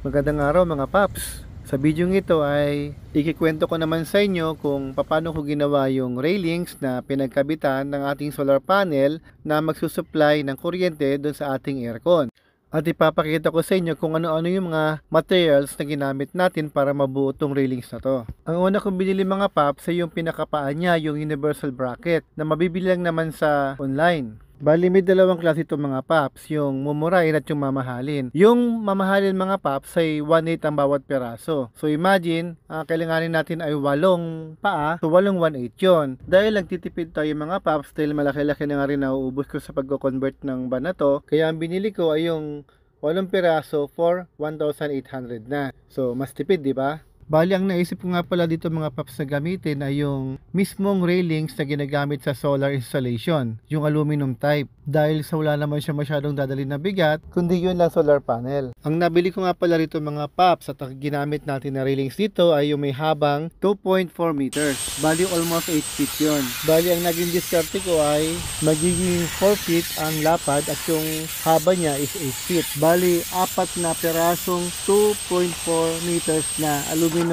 Magandang araw mga paps! Sa video ito ay ikikwento ko naman sa inyo kung paano ko ginawa yung railings na pinagkabitan ng ating solar panel na magsusupply ng kuryente doon sa ating aircon. At ipapakita ko sa inyo kung ano-ano yung mga materials na ginamit natin para mabuo itong railings na to. Ang una kong binili mga paps ay yung pinakapaan niya, yung universal bracket na mabibili lang naman sa online. Bali, may dalawang klase itong mga paps, yung mumurahin at yung mamahalin. Yung mamahalin mga paps ay 1/8 ang bawat peraso. So imagine, kailanganin natin ay 8 paa, so 8/8 yun. Dahil nagtitipid tayo mga paps, dahil malaki-laki na nga rin nauubos ko sa pagko-convert ng ban na to, kaya ang binili ko ay yung 8 peraso for 1,800 na. So mas tipid, di ba? Bali, ang naisip ko nga pala dito mga paps na gamitin ay yung mismong railings na ginagamit sa solar installation, yung aluminum type. Dahil sa wala naman siya masyadong dadali na bigat, kundi yun lang solar panel. Ang nabili ko nga pala rito mga paps at ang ginamit natin na railings dito ay yung may habang 2.4 meters. Bali, almost 8 feet yun. Bali, ang naging diskarte ko ay magiging 4 feet ang lapad at yung haba niya is 8 feet. Bali, 4 na perasong 2.4 meters na aluminum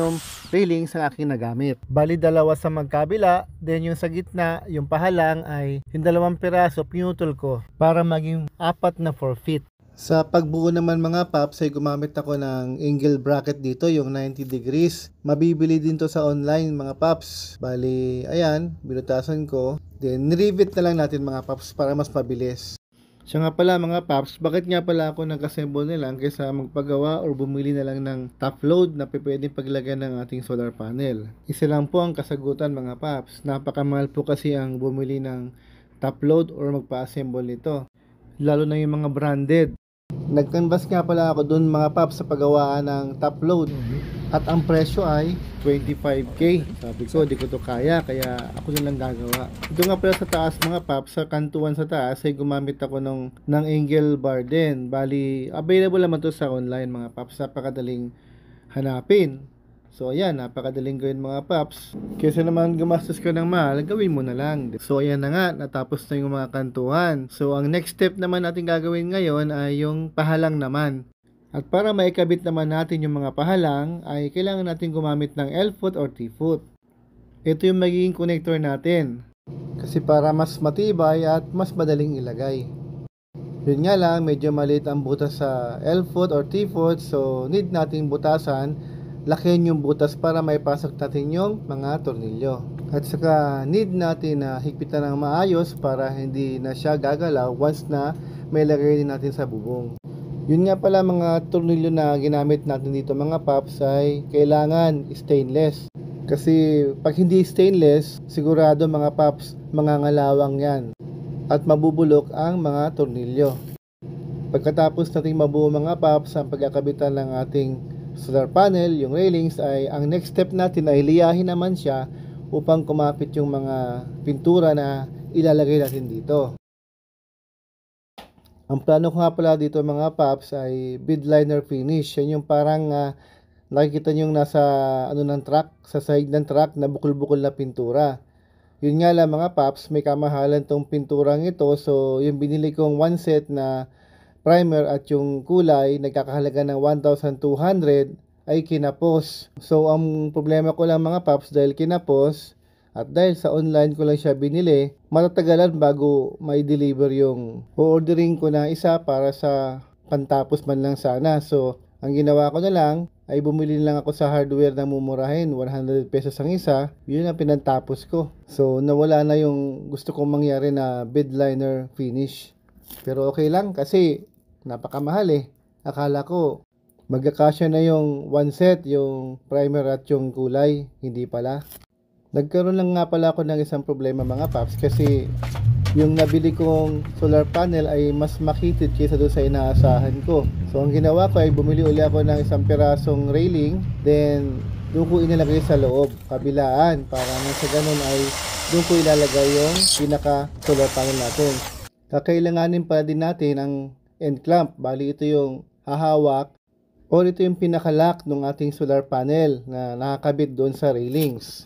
railings ang aking nagamit. Bali, 2 sa magkabila, then yung sa gitna, yung pahalang ay yung 2 piraso pinutol ko para maging 4 na 4 feet. Sa pagbuo naman mga paps ay gumamit ako ng angle bracket dito, yung 90 degrees. Mabibili din to sa online mga paps. Bali, ayan, binutasan ko. Then, nirivet na lang natin mga paps para mas mabilis. Siya nga pala mga paps, bakit nga pala ako nag-assemble na lang kaysa magpagawa or bumili na lang ng top load na pwedeng paglagyan ng ating solar panel? Isa lang po ang kasagutan mga paps. Napakamahal po kasi ang bumili ng top load or magpa-assemble nito. Lalo na yung mga branded. Nag-canvas nga pala ako dun mga paps sa paggawaan ng top load. At ang presyo ay 25k. Sabi ko, di ko to kaya ako na lang gagawa. Ito nga pala sa taas mga paps, sa kantuan sa taas ay gumamit ako ng angle bar din. Bali, available naman to sa online mga paps. Napakadaling hanapin. So ayan, napakadaling gawin mga paps. Kaysa naman gumastos ka ng mahal, gawin mo na lang. So ayan na nga, natapos na yung mga kantuhan. So ang next step naman natin gagawin ngayon ay yung pahalang naman. At para maikabit naman natin yung mga pahalang, ay kailangan natin gumamit ng L-foot or T-foot. Ito yung magiging connector natin. Kasi para mas matibay at mas madaling ilagay. Yun nga lang, medyo maliit ang butas sa L-foot or T-foot, so need nating butasan. Lakihan yung butas para maipasok natin yung mga tornilyo. At saka need natin na higpitan ng maayos para hindi na siya gagalaw once na may lagay din natin sa bubong. Yun nga pala mga tornilyo na ginamit natin dito mga paps ay kailangan stainless. Kasi pag hindi stainless, sigurado mga paps, mangangalawang yan. At mabubulok ang mga tornilyo. Pagkatapos nating mabuo mga paps ang pagkakabitan ng ating solar panel, yung railings, ay ang next step natin ay liyahin naman siya upang kumapit yung mga pintura na ilalagay natin dito. Ang plano ko nga pala dito mga paps ay bead liner finish. Yan yung parang nakikita nyo yung nasa ng truck, sa sahig ng truck na bukol-bukol na pintura. Yun nga lang mga paps, may kamahalan tong pinturang ito. So yung binili kong one set na primer at yung kulay nagkakahalaga ng 1,200 ay kinapos. So ang problema ko lang mga paps, dahil kinapos at dahil sa online ko lang siya binili, matatagalan bago may deliver yung ordering ko na isa para sa pantapos man lang sana. So ang ginawa ko na lang ay bumili lang ako sa hardware na mumurahin, 100 pesos ang isa. Yun ang pinantapos ko. So nawala na yung gusto kong mangyari na bead liner finish. Pero okay lang kasi napakamahal eh. Akala ko magkakasya na yung one set, yung primer at yung kulay. Hindi pala. Nagkaroon lang nga pala ako ng isang problema mga paps kasi yung nabili kong solar panel ay mas makitid kaysa doon sa inaasahan ko. So ang ginawa ko ay bumili uli ako ng isang pirasong railing, then doon ko inilagay sa loob, kabilaan, para sa ganun ay doon ko ilalagay yung pinaka solar panel natin. Kakailanganin pala din natin ang end clamp. Bali ito yung hahawak o ito yung pinaka-lock ng ating solar panel na nakakabit doon sa railings.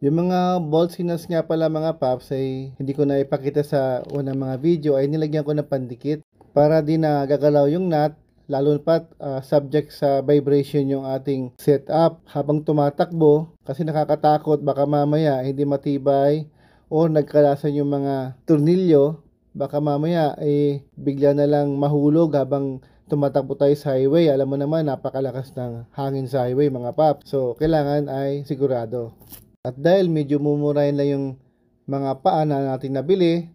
Yung mga bolt sinas nga pala mga paps ay hindi ko na ipakita sa unang mga video, ay nilagyan ko ng pandikit para di na gagalaw yung nut lalo pat subject sa vibration yung ating setup habang tumatakbo, kasi nakakatakot baka mamaya hindi matibay o nagkalasan yung mga tornilyo, baka mamaya bigla na lang mahulog habang tumatakbo tayo sa highway. Alam mo naman, napakalakas ng hangin sa highway mga paps, so kailangan ay sigurado. At dahil medyo mumurahin lang yung mga paa na natin nabili,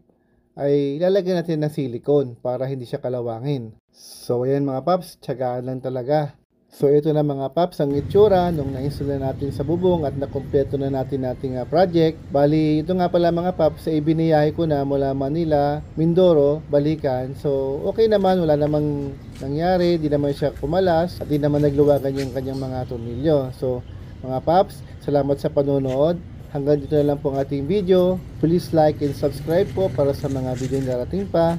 ay ilalagay natin ng silicone para hindi siya kalawangin. So ayan mga paps, tiyagaan lang talaga. So ito na mga paps ang itsura nung na-install na natin sa bubong at nakumpleto na natin ating project. Bali, ito nga pala mga paps, biniyahe ko na mula Manila, Mindoro, balikan. So okay naman, wala namang nangyari, di naman siya kumalas at di naman nagluwagan yung kanyang mga tornilyo. So mga paps, salamat sa panonood. Hanggang dito na lang po ang ating video. Please like and subscribe po para sa mga video na darating pa.